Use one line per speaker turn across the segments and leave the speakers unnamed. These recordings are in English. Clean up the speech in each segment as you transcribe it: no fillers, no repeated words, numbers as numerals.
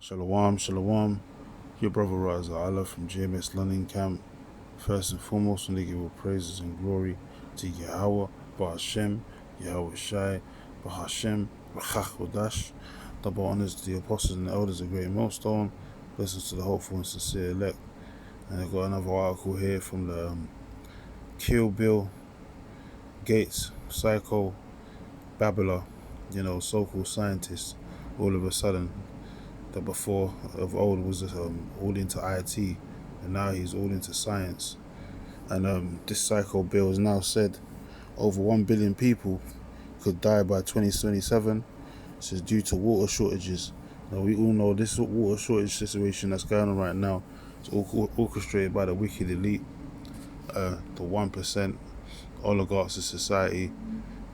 Shalom, shalom. Your brother Raza Allah from GMS London Camp. First and foremost, we give all praises and glory to Yahweh, Ba'ashem, Yahweh Shai, Ba'ashem, B'chach Wadash. Double honors to the apostles and the elders of Great Millstone. Blessings to the hopeful and sincere elect. And I've got another article here from the Kill Bill Gates, Psycho, Babbler, so-called scientists, all of a sudden, that before of old was all into IT, and now he's all into science. And this Psycho Bill has now said over 1 billion people could die by 2027. This is due to water shortages. Now we all know this water shortage situation that's going on right now is orchestrated by the wicked elite, the 1% oligarchs of society,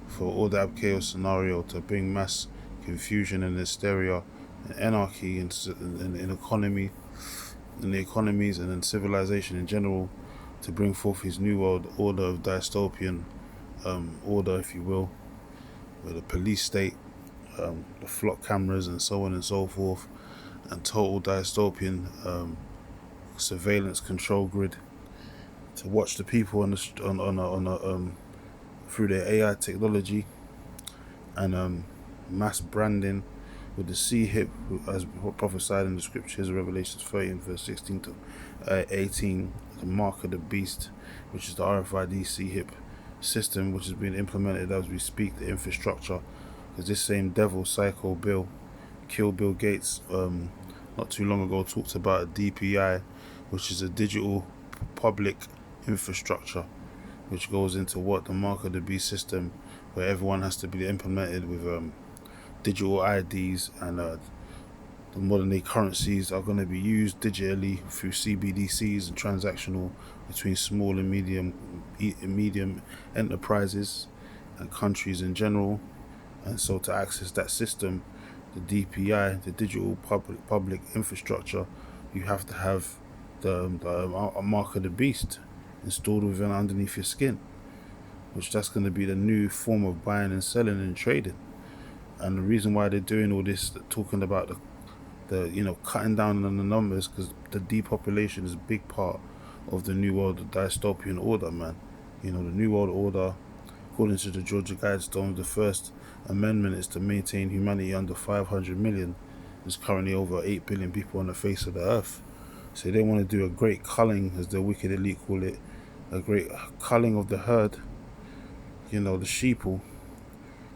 for all that chaos scenario to bring mass confusion and hysteria and anarchy in economy, in the economies and in civilization in general, to bring forth his new world order of dystopian order, if you will, with a police state, the flock cameras and so on and so forth, and total dystopian surveillance control grid to watch the people through their AI technology and mass branding with the C-hip, as prophesied in the scriptures, Revelations 13 verse 16 to 18, the mark of the beast, which is the RFID C-hip system, which is being implemented as we speak, the infrastructure, because this same devil, Psycho Bill, Kill Bill Gates, not too long ago talked about a DPI, which is a digital public infrastructure, which goes into what the mark of the beast system, where everyone has to be implemented with digital IDs, and the modern day currencies are going to be used digitally through CBDCs and transactional between small and medium enterprises and countries in general. And so to access that system, the DPI, the digital public infrastructure, you have to have the mark of the beast installed within underneath your skin, which that's going to be the new form of buying and selling and trading. And the reason why they're doing all this, talking about the cutting down on the numbers, because the depopulation is a big part of the new world, the dystopian order, man. The new world order, according to the Georgia Guidestones, the first amendment is to maintain humanity under 500 million. There's currently over 8 billion people on the face of the earth. So they want to do a great culling, as the wicked elite call it, a great culling of the herd, the sheeple,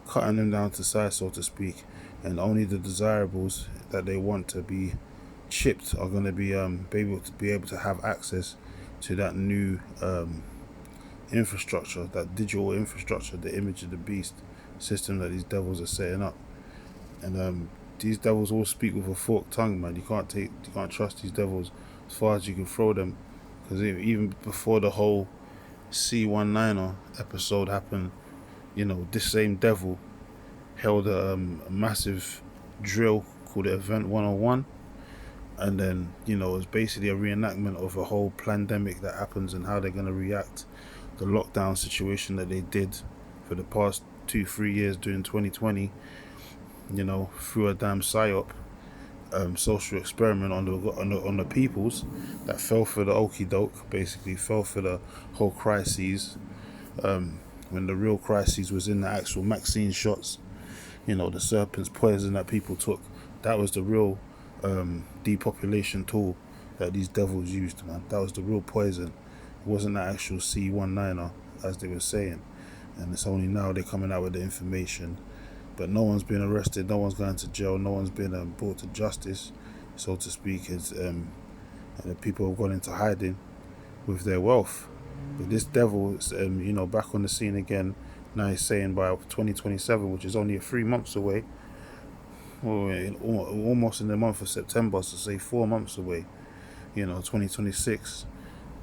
cutting them down to size, so to speak, and only the desirables that they want to be chipped are going to be able to have access to that new infrastructure, that digital infrastructure, the image of the beast system that these devils are setting up. And these devils all speak with a forked tongue, man. You can't trust these devils as far as you can throw them, because even before the whole C19er episode happened, this same devil held a massive drill called Event 101, and then it's basically a reenactment of a whole pandemic that happens and how they're going to react, the lockdown situation that they did for the past 2-3 years during 2020, through a damn psyop, social experiment on the peoples that fell for the okie doke, basically fell for the whole crises, when the real crisis was in the actual vaccine shots, the serpent's poison that people took. That was the real depopulation tool that these devils used, man. That was the real poison. It wasn't the actual C19er, as they were saying. And it's only now they're coming out with the information. But no one's been arrested, no one's going to jail, no one's been brought to justice, so to speak. And the people have gone into hiding with their wealth. But this devil is, back on the scene again. Now he's saying by 2027, which is only 3 months away, or almost in the month of September, so say 4 months away, 2026,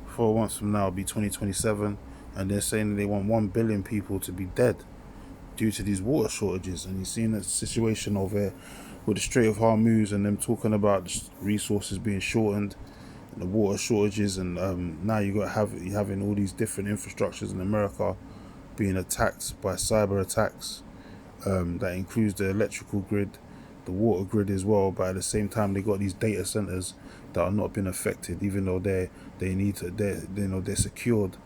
4 months from now will be 2027, and they're saying they want 1 billion people to be dead due to these water shortages. And you've seen the situation over here with the Strait of Hormuz, and them talking about the resources being shortened, and the water shortages, and now you're having all these different infrastructures in America being attacked by cyber attacks, that includes the electrical grid, the water grid as well, but at the same time they got these data centers that are not being affected, even though they need to they're secured,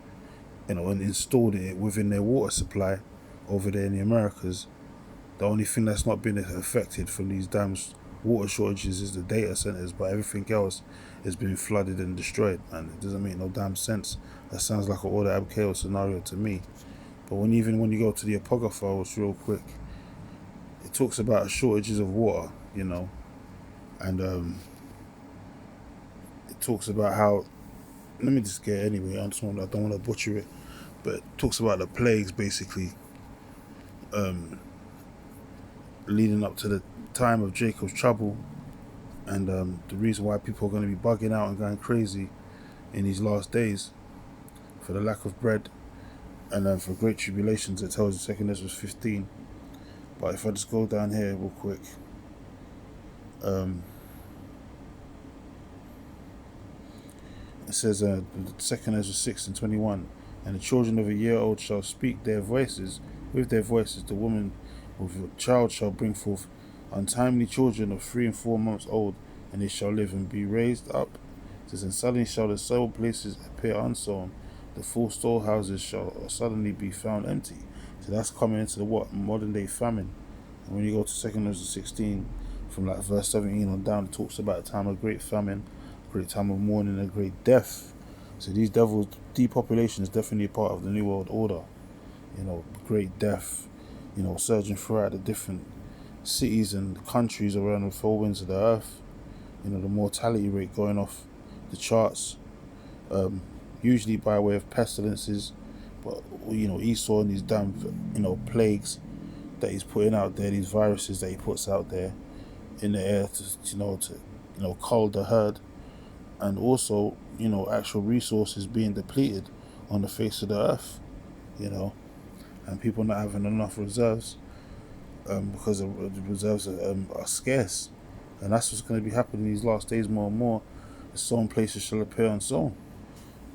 and installed it within their water supply over there in the Americas. The only thing that's not been affected from these damn water shortages is the data centers, but everything else has been flooded and destroyed. And it doesn't make no damn sense. That sounds like an Order Ab Chaos scenario to me. But when you go to the Apocrypha, it's real quick. It talks about shortages of water, and it talks about how. Let me just get it anyway. I don't want to butcher it, but it talks about the plagues basically, leading up to the time of Jacob's trouble, and the reason why people are going to be bugging out and going crazy in these last days for the lack of bread, and for great tribulations. It tells you 2 Ezra 15. But if I just go down here real quick, it says 2 Ezra 6:21, and the children of a year old shall speak with their voices. The woman with a child shall bring forth untimely children of 3 and 4 months old, and they shall live and be raised up. It says, and suddenly shall the sow places appear unsown, the full storehouses shall suddenly be found empty. So that's coming into the modern day famine. And when you go to 2 Ezra 16, from like verse 17 on down, it talks about a time of great famine, great time of mourning, and great death. So these devils, depopulation is definitely a part of the New World Order. Great death, surging throughout the different cities and countries around the four winds of the earth. The mortality rate going off the charts, usually by way of pestilences, but Esau and these damn plagues that he's putting out there, these viruses that he puts out there in the air to cull the herd, and also actual resources being depleted on the face of the earth, and people not having enough reserves, because the reserves are scarce, and that's what's going to be happening these last days more and more. The sown places shall appear unsown.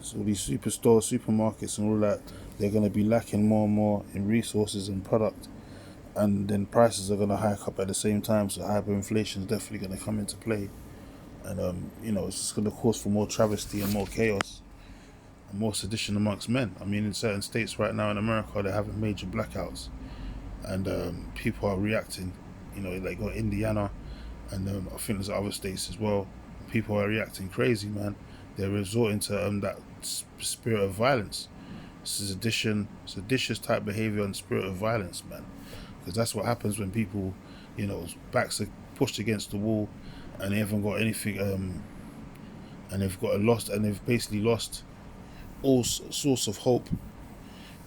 So these superstores, supermarkets, and all that, they're going to be lacking more and more in resources and product, and then prices are going to hike up at the same time. So hyperinflation is definitely going to come into play, and it's just going to cause for more travesty and more chaos and more sedition amongst men. I mean, in certain states right now in America, they're having major blackouts, and people are reacting. Like Indiana, and I think there's other states as well. People are reacting crazy, man. They're resorting to that spirit of violence, seditious type behavior and spirit of violence, man. Because that's what happens when people, backs are pushed against the wall, and they haven't got anything, and they've basically lost all source of hope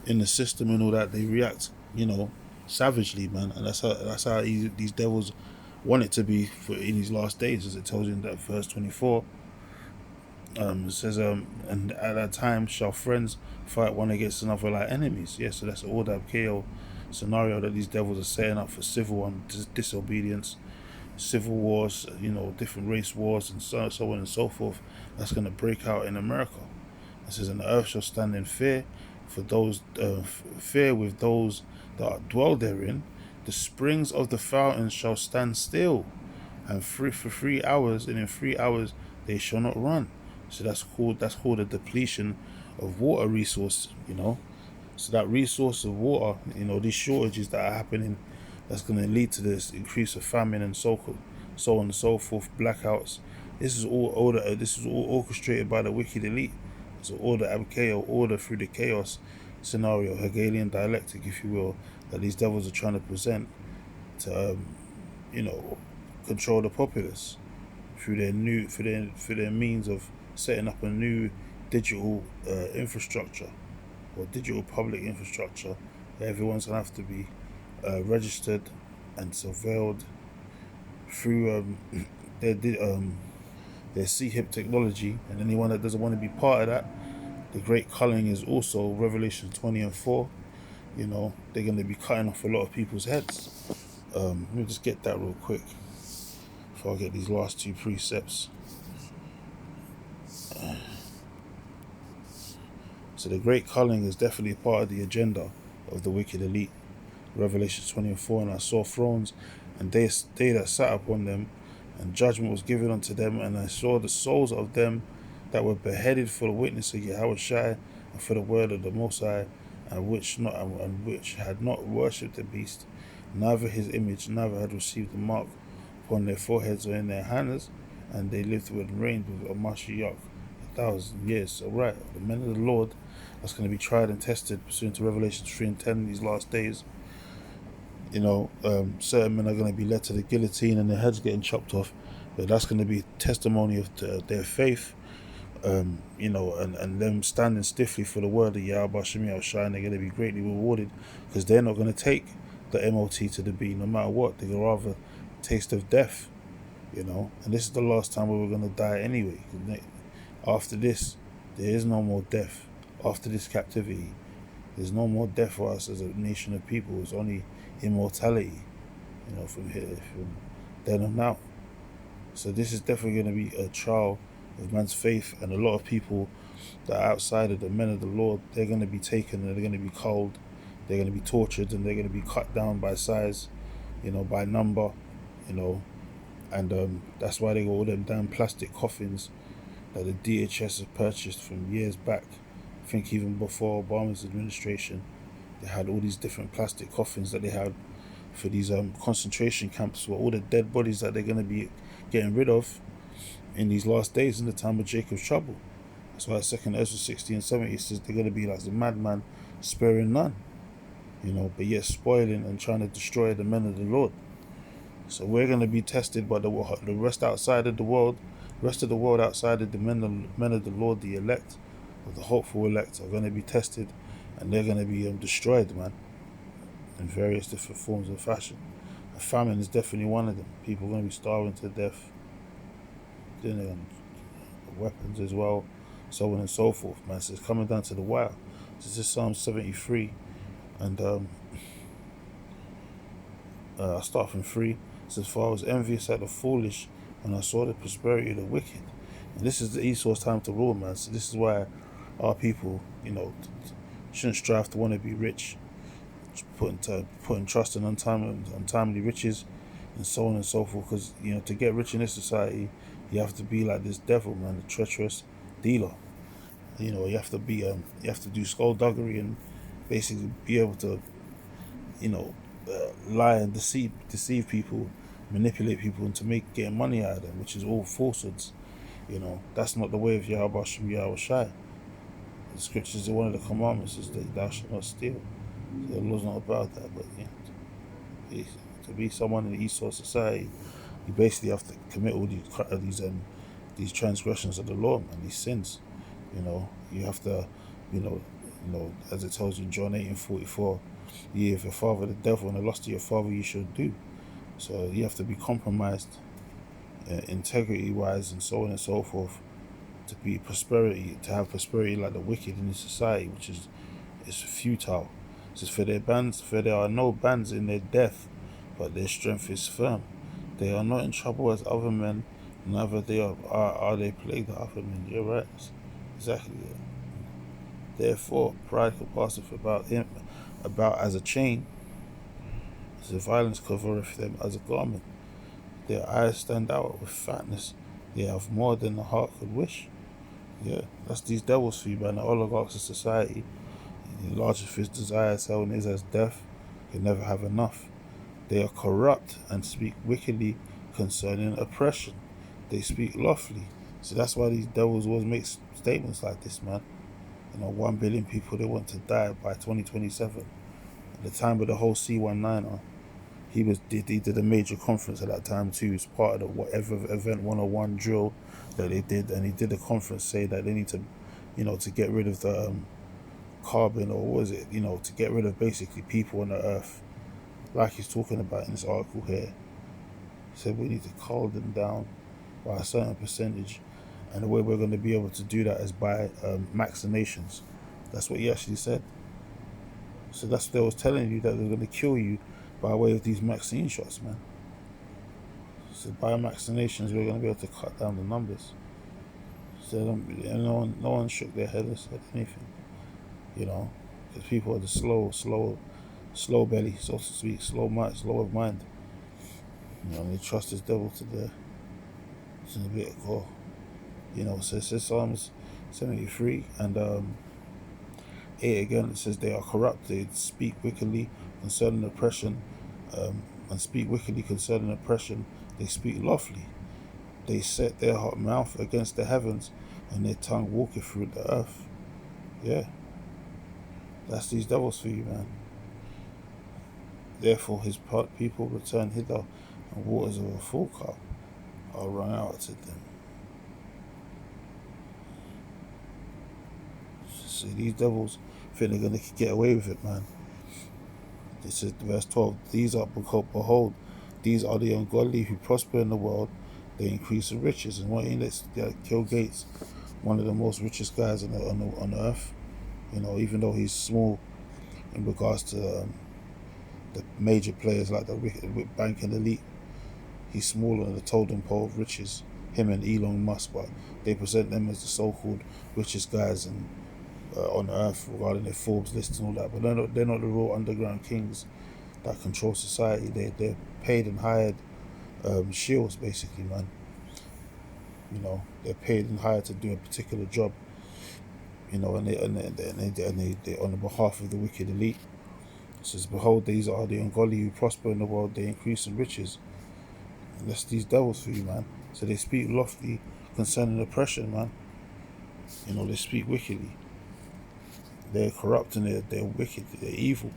in the system and all that. They react, savagely, man, and that's how these devils want it to be in these last days, as it tells you in that verse 24. It says, and at that time shall friends fight one against another like enemies. Yeah, so that's an Order Ab Chaos scenario that these devils are setting up for civil and disobedience, civil wars, different race wars, and so on and so forth. That's going to break out in America. It says, and the earth shall stand in fear for those fear with those that dwell therein. The springs of the fountains shall stand still, and for 3 hours, and in 3 hours they shall not run. So that's called a depletion of water resource. So that resource of water, these shortages that are happening, that's going to lead to this increase of famine and so on and so forth, blackouts. This is all orchestrated by the wicked elite. It's an Order Ab Chaos, order through the chaos scenario, Hegelian dialectic, if you will, that these devils are trying to present to, control the populace through their means of setting up a new digital infrastructure, or digital public infrastructure. Everyone's gonna have to be registered and surveilled through their CHIP technology, and anyone that doesn't want to be part of that, the great culling is also Revelation 20 and 4. They're going to be cutting off a lot of people's heads. Let me just get that real quick before I get these last two precepts. So the great culling is definitely part of the agenda of the wicked elite. Revelation 20 and 4, and I saw thrones, and they that sat upon them, and judgment was given unto them. And I saw the souls of them that were beheaded for the witness of Yahweh Shai and for the word of the Most High, and which had not worshipped the beast, neither his image, neither had received the mark upon their foreheads or in their hands, and they lived and reigned with a Mashiach 1,000 years. So right, the men of the Lord that's going to be tried and tested pursuant to Revelation 3 and 10 in these last days. Certain men are going to be led to the guillotine and their heads getting chopped off, but that's going to be testimony of their faith, and them standing stiffly for the word of Yahweh Shem Yahushua, and they're going to be greatly rewarded, because they're not going to take the MOT to the B no matter what. They're going to rather taste of death, and this is the last time we were going to die anyway. After this, there is no more death. After this captivity, there's no more death for us as a nation of people. It's only immortality, from here, from then on out. So this is definitely going to be a trial of man's faith, and a lot of people that are outside of the men of the Lord, they're going to be taken, and they're going to be cold, they're going to be tortured, and they're going to be cut down by size, by number, and that's why they got all them damn plastic coffins that the DHS has purchased from years back. I think even before Obama's administration, they had all these different plastic coffins that they had for these concentration camps, where all the dead bodies that they're going to be getting rid of in these last days in the time of Jacob's trouble. That's why 2nd Ezra 60 and 70 says they're going to be like the madman, sparing none, but yet spoiling and trying to destroy the men of the Lord. So we're going to be tested by the rest outside of the world. The rest of the world outside of the men of the Lord, the elect, or the hopeful elect, are going to be tested, and they're going to be destroyed, man, in various different forms and fashion. A famine is definitely one of them. People are going to be starving to death. Then weapons as well, so on and so forth, man. So it's coming down to the wire. This is Psalm 73, and I'll start from 3. It says, "For I was envious at the foolish when I saw the prosperity of the wicked." And this is the Esau's time to rule, man. So this is why our people, shouldn't strive to want to be rich, putting trust in untimely riches, and so on and so forth. Because to get rich in this society, you have to be like this devil, man, the treacherous dealer. You have to be you have to do skullduggery and basically be able to lie and deceive people, manipulate people into getting money out of them, which is all falsehoods. That's not the way of Yahweh Shem Yahweh Shai. The scriptures, one of the commandments is that thou shalt not steal. So the law's not about that, but to be someone in the Esau society, you basically have to commit all these transgressions of the law, man, these sins. You have to, as it tells you in John 8:44, ye of your father the devil, and the lust of your father you should do. So you have to be compromised, integrity-wise, and so on and so forth, to have prosperity like the wicked in this society, which is futile. It says, for there are no bands in their death, but their strength is firm. They are not in trouble as other men, neither are they plagued as other men. You're right. Exactly. Therefore, pride compasseth about as a chain. The violence covereth them as a garment. Their eyes stand out with fatness. They have more than the heart could wish. Yeah, that's these devils for you, man. The oligarchs of society, the largest of his desires, hell is as death, can never have enough. They are corrupt and speak wickedly concerning oppression. They speak lawfully. So that's why these devils always make statements like this, man. 1 billion people, they want to die by 2027. At the time of the whole C19, he did a major conference at that time too. It's part of the whatever Event 101 drill that they did, and he did a conference say that they need to, to get rid of the carbon, or what is it, to get rid of basically people on the earth, like he's talking about in this article here. He said we need to cull them down by a certain percentage, and the way we're going to be able to do that is by vaccinations. That's what he actually said. So that's what they was telling you, that they're going to kill you by way of these vaccine shots, man. So by vaccinations, we're going to be able to cut down the numbers. So no one shook their head or said anything, because people are the slow belly, so to speak, slow of mind. You know, and they trust this devil to the bit of God. You know, so it says Psalms 73 and 8 again. It says they are corrupt. They speak wickedly concerning oppression, and speak wickedly concerning oppression. They speak lawfully. They set their hot mouth against the heavens, and their tongue walketh through the earth. Yeah, that's these devils for you, man. Therefore his people return hither, and waters of a full cup are run out to them. See, these devils think they're going to get away with it, man. This is verse 12. These are, behold, these are the ungodly who prosper in the world. They increase in riches. And what index, Bill Gates, one of the most richest guys on earth. You know, even though he's small in regards to the major players like the bank and elite, he's smaller than the totem pole of riches. Him and Elon Musk, but they present them as the so-called richest guys on earth regarding their Forbes list and all that. But they're not the real underground kings that control society. They're paid and hired shields, basically, man. You know, they're paid and hired to do a particular job. You know, and they on the behalf of the wicked elite. It says, behold, these are the ungodly who prosper in the world. They increase in riches. And that's these devils for you, man. So they speak lofty concerning oppression, man. You know, they speak wickedly. They're corrupt and they're wicked. They're evil,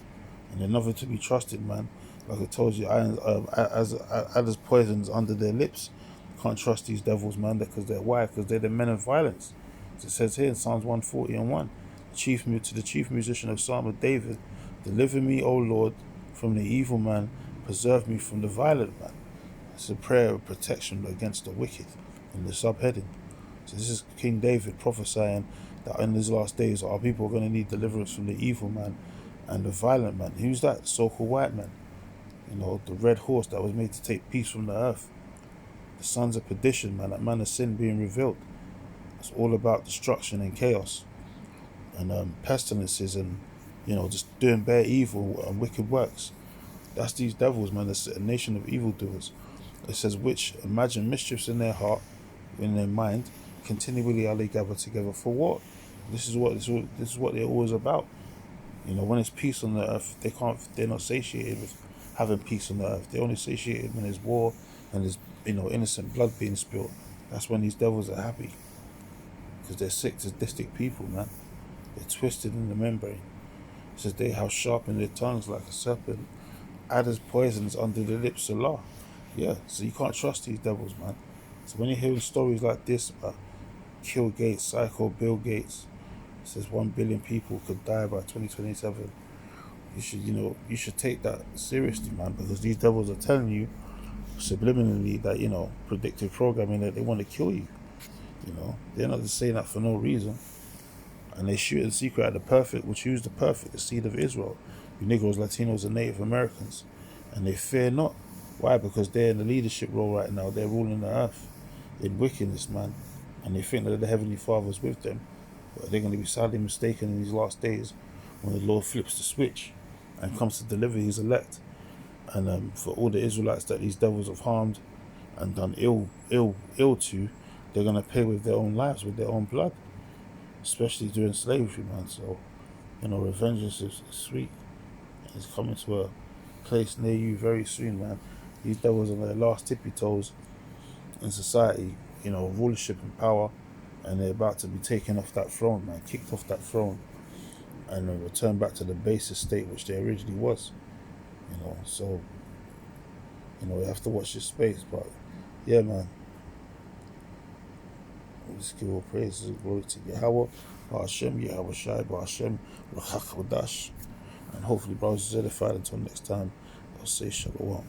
and they're nothing to be trusted, man. Like I told you, as poisons under their lips. Can't trust these devils, man, because they're why? Because they're the men of violence. As it says here in Psalms 140 and 1, the chief musician of Psalm of David, deliver me, O Lord, from the evil man, preserve me from the violent man. It's a prayer of protection against the wicked in the subheading. So this is King David prophesying that in these last days our people are going to need deliverance from the evil man and the violent man. Who's that? So-called white man. You know, the red horse that was made to take peace from the earth. The sons of perdition, man, that man of sin being revealed. It's all about destruction and chaos and pestilences and, you know, just doing bare evil and wicked works. That's these devils, man. It's a nation of evildoers. It says, which imagine mischiefs in their heart, in their mind, continually are they gathered together for what? This is what they're always about. You know, when it's peace on the earth, they're not satiated with having peace on the earth. They're only satiated when there's war and there's, you know, innocent blood being spilled. That's when these devils are happy, because they're sick, sadistic people, man. They're twisted in the membrane. It says they have sharpened their tongues like a serpent, adders poisons under the lips of law. Yeah, so you can't trust these devils, man. So when you're hearing stories like this about Bill Gates, psycho Bill Gates, it says 1 billion people could die by 2027. You should take that seriously, man, because these devils are telling you subliminally that, you know, predictive programming, that they want to kill you. You know, they're not just saying that for no reason. And they shoot in secret at the perfect, which who's the perfect, the seed of Israel, you Negroes, Latinos, and Native Americans. And they fear not. Why? Because they're in the leadership role right now. They're ruling the earth in wickedness, man. And they think that the Heavenly Father's with them. But they're going to be sadly mistaken in these last days when the Lord flips the switch and comes to deliver his elect. And for all the Israelites that these devils have harmed and done ill to, they're going to pay with their own lives, with their own blood. Especially during slavery, man. So, you know, revenge is sweet. It's coming to a place near you very soon, man. These devils on their last tippy toes in society, you know, rulership and power, and they're about to be taken off that throne, man, kicked off that throne, and returned back to the basest state which they originally was. You know, so, you know, we have to watch this space, but yeah, man. We just give all praise and glory to Yahweh, Ba'ashem, Yahweh Shai, Ba'ashem, Ruchach Wadash. And hopefully, brothers, is edified. Until next time, I'll say Shalom.